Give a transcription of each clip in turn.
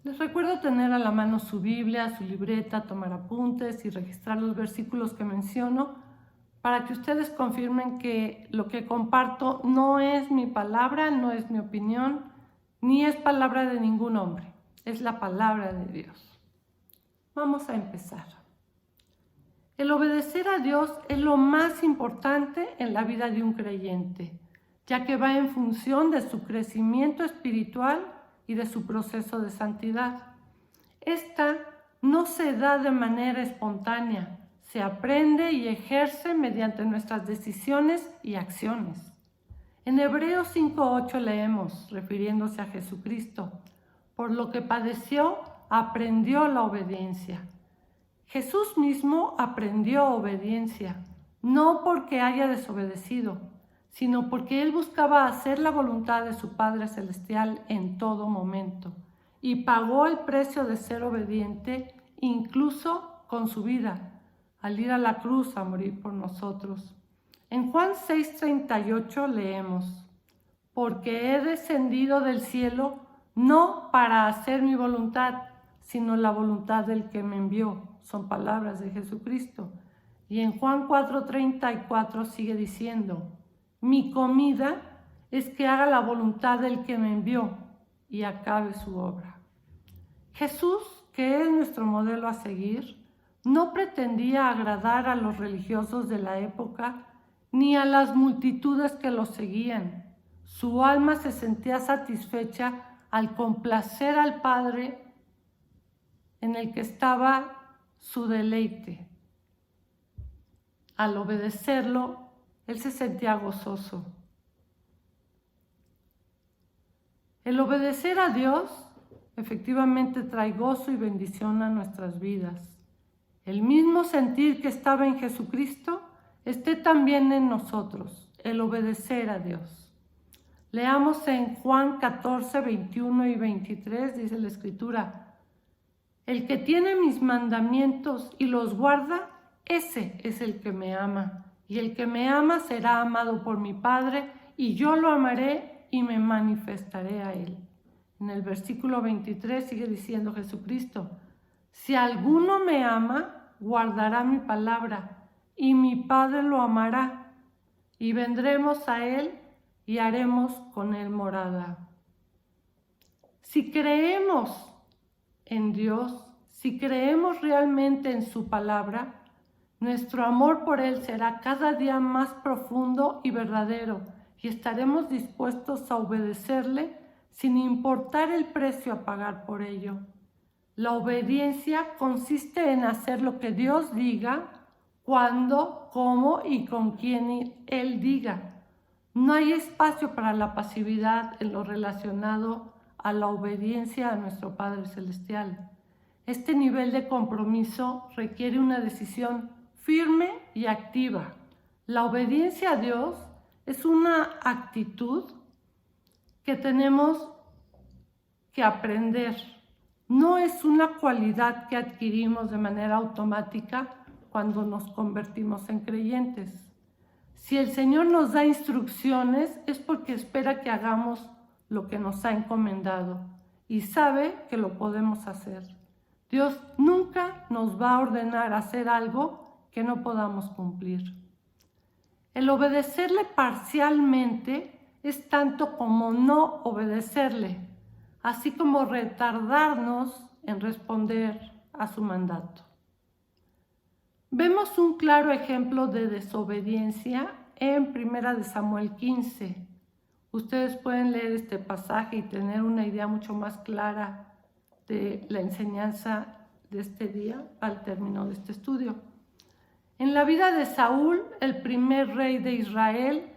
Les recuerdo tener a la mano su Biblia, su libreta, tomar apuntes y registrar los versículos que menciono para que ustedes confirmen que lo que comparto no es mi palabra, no es mi opinión, ni es palabra de ningún hombre, es la palabra de Dios. Vamos a empezar. El obedecer a Dios es lo más importante en la vida de un creyente, ya que va en función de su crecimiento espiritual y de su proceso de santidad. Esta no se da de manera espontánea, se aprende y ejerce mediante nuestras decisiones y acciones. En Hebreos 5:8 leemos, refiriéndose a Jesucristo, por lo que padeció, aprendió la obediencia. Jesús mismo aprendió obediencia, no porque haya desobedecido, sino porque Él buscaba hacer la voluntad de su Padre Celestial en todo momento, y pagó el precio de ser obediente incluso con su vida, al ir a la cruz a morir por nosotros. En Juan 6:38 leemos, porque he descendido del cielo no para hacer mi voluntad, sino la voluntad del que me envió. Son palabras de Jesucristo. Y en Juan 4:34 sigue diciendo, mi comida es que haga la voluntad del que me envió y acabe su obra. Jesús, que es nuestro modelo a seguir, no pretendía agradar a los religiosos de la época ni a las multitudes que lo seguían. Su alma se sentía satisfecha al complacer al Padre en el que estaba su deleite. Al obedecerlo, él se sentía gozoso. El obedecer a Dios efectivamente trae gozo y bendición a nuestras vidas. El mismo sentir que estaba en Jesucristo esté también en nosotros, el obedecer a Dios. Leamos en Juan 14, 21 y 23, dice la Escritura, el que tiene mis mandamientos y los guarda, ese es el que me ama. Y el que me ama será amado por mi Padre, y yo lo amaré y me manifestaré a él. En el versículo 23 sigue diciendo Jesucristo, si alguno me ama, guardará mi palabra, y mi Padre lo amará, y vendremos a él y haremos con él morada. Si creemos en Dios, si creemos realmente en su palabra, nuestro amor por Él será cada día más profundo y verdadero y estaremos dispuestos a obedecerle sin importar el precio a pagar por ello. La obediencia consiste en hacer lo que Dios diga, cuándo, cómo y con quién Él diga. No hay espacio para la pasividad en lo relacionado a la obediencia a nuestro Padre Celestial. Este nivel de compromiso requiere una decisión firme y activa. La obediencia a Dios es una actitud que tenemos que aprender. No es una cualidad que adquirimos de manera automática cuando nos convertimos en creyentes. Si el Señor nos da instrucciones es porque espera que hagamos lo que nos ha encomendado y sabe que lo podemos hacer. Dios nunca nos va a ordenar hacer algo que no podamos cumplir. El obedecerle parcialmente es tanto como no obedecerle, así como retardarnos en responder a su mandato. Vemos un claro ejemplo de desobediencia en 1 Samuel 15. Ustedes pueden leer este pasaje y tener una idea mucho más clara de la enseñanza de este día al término de este estudio. En la vida de Saúl, el primer rey de Israel,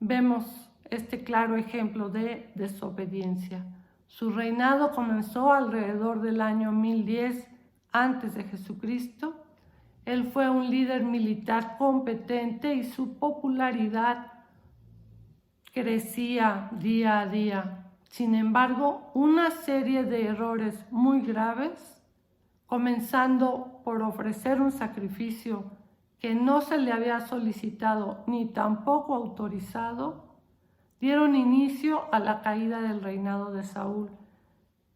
vemos este claro ejemplo de desobediencia. Su reinado comenzó alrededor del año 1010 antes de Jesucristo. Él fue un líder militar competente y su popularidad crecía día a día. Sin embargo, una serie de errores muy graves, comenzando por ofrecer un sacrificio que no se le había solicitado ni tampoco autorizado, dieron inicio a la caída del reinado de Saúl.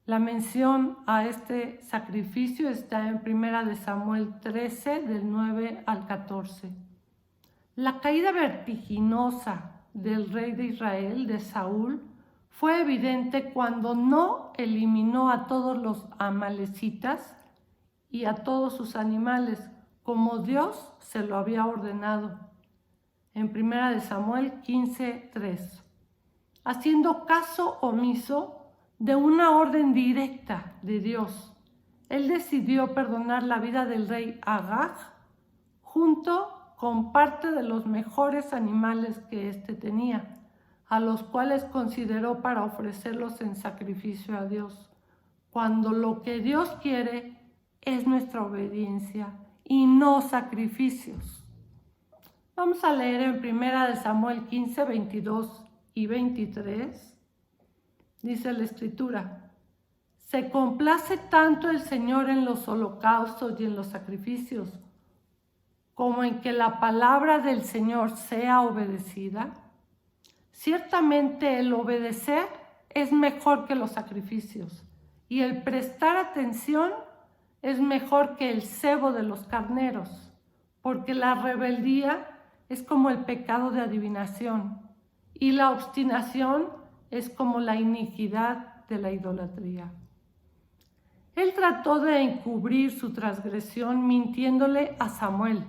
La mención a este sacrificio está en 1 Samuel 13, del 9 al 14. La caída vertiginosa del rey de Israel, de Saúl, fue evidente cuando no eliminó a todos los amalecitas y a todos sus animales, como Dios se lo había ordenado. En 1 Samuel 15, 3. Haciendo caso omiso de una orden directa de Dios, él decidió perdonar la vida del rey Agag junto con parte de los mejores animales que éste tenía, a los cuales consideró para ofrecerlos en sacrificio a Dios, cuando lo que Dios quiere es nuestra obediencia y no sacrificios. Vamos a leer en 1 Samuel 15, 22 y 23. Dice la Escritura: ¿se complace tanto el Señor en los holocaustos y en los sacrificios, como en que la palabra del Señor sea obedecida? Ciertamente el obedecer es mejor que los sacrificios, y el prestar atención es mejor que el cebo de los carneros, porque la rebeldía es como el pecado de adivinación, y la obstinación es como la iniquidad de la idolatría. Él trató de encubrir su transgresión mintiéndole a Samuel,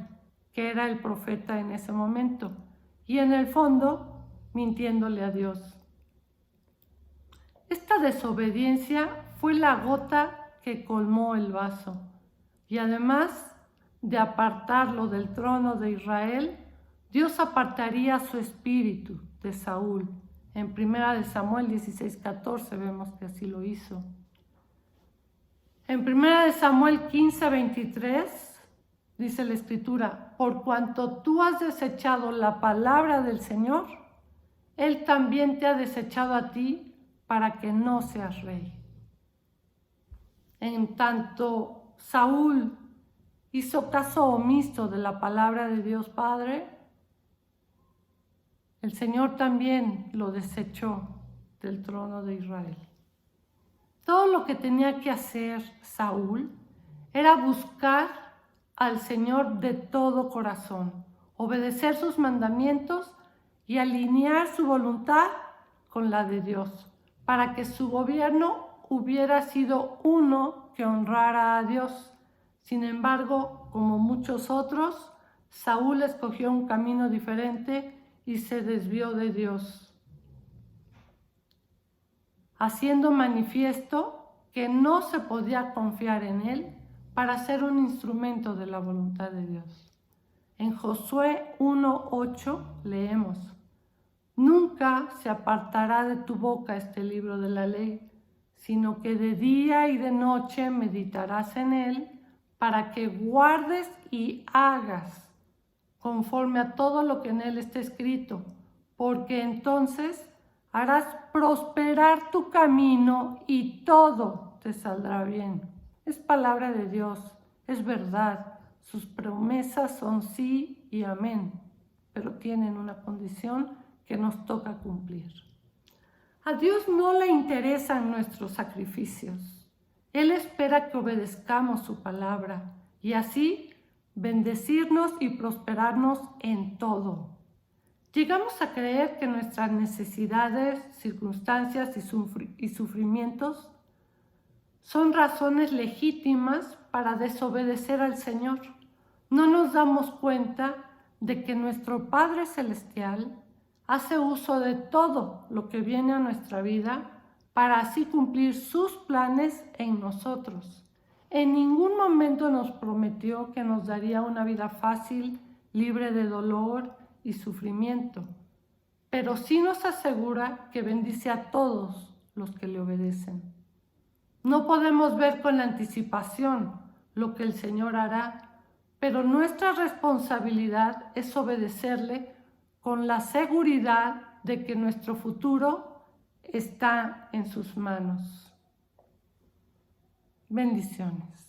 que era el profeta en ese momento, y en el fondo mintiéndole a Dios. Esta desobediencia fue la gota que colmó el vaso, y además de apartarlo del trono de Israel, Dios apartaría su espíritu de Saúl. En 1 Samuel 16, 14 vemos que así lo hizo. En 1 Samuel 15, 23 dice la Escritura: por cuanto tú has desechado la palabra del Señor, Él también te ha desechado a ti para que no seas rey. En tanto Saúl hizo caso omiso de la palabra de Dios Padre, el Señor también lo desechó del trono de Israel. Todo lo que tenía que hacer Saúl era buscar al Señor de todo corazón, obedecer sus mandamientos y alinear su voluntad con la de Dios, para que su gobierno hubiera sido uno que honrara a Dios. Sin embargo, como muchos otros, Saúl escogió un camino diferente y se desvió de Dios, haciendo manifiesto que no se podía confiar en él para ser un instrumento de la voluntad de Dios. En Josué 1:8 leemos: nunca se apartará de tu boca este libro de la ley, sino que de día y de noche meditarás en él, para que guardes y hagas conforme a todo lo que en él está escrito, porque entonces harás prosperar tu camino y todo te saldrá bien. Es palabra de Dios, es verdad. Sus promesas son sí y amén, pero tienen una condición que nos toca cumplir. A Dios no le interesan nuestros sacrificios. Él espera que obedezcamos su palabra y así bendecirnos y prosperarnos en todo. Llegamos a creer que nuestras necesidades, circunstancias y sufrimientos son razones legítimas para desobedecer al Señor. No nos damos cuenta de que nuestro Padre Celestial hace uso de todo lo que viene a nuestra vida para así cumplir sus planes en nosotros. En ningún momento nos prometió que nos daría una vida fácil, libre de dolor y sufrimiento, pero sí nos asegura que bendice a todos los que le obedecen. No podemos ver con anticipación lo que el Señor hará, pero nuestra responsabilidad es obedecerle con la seguridad de que nuestro futuro está en sus manos. Bendiciones.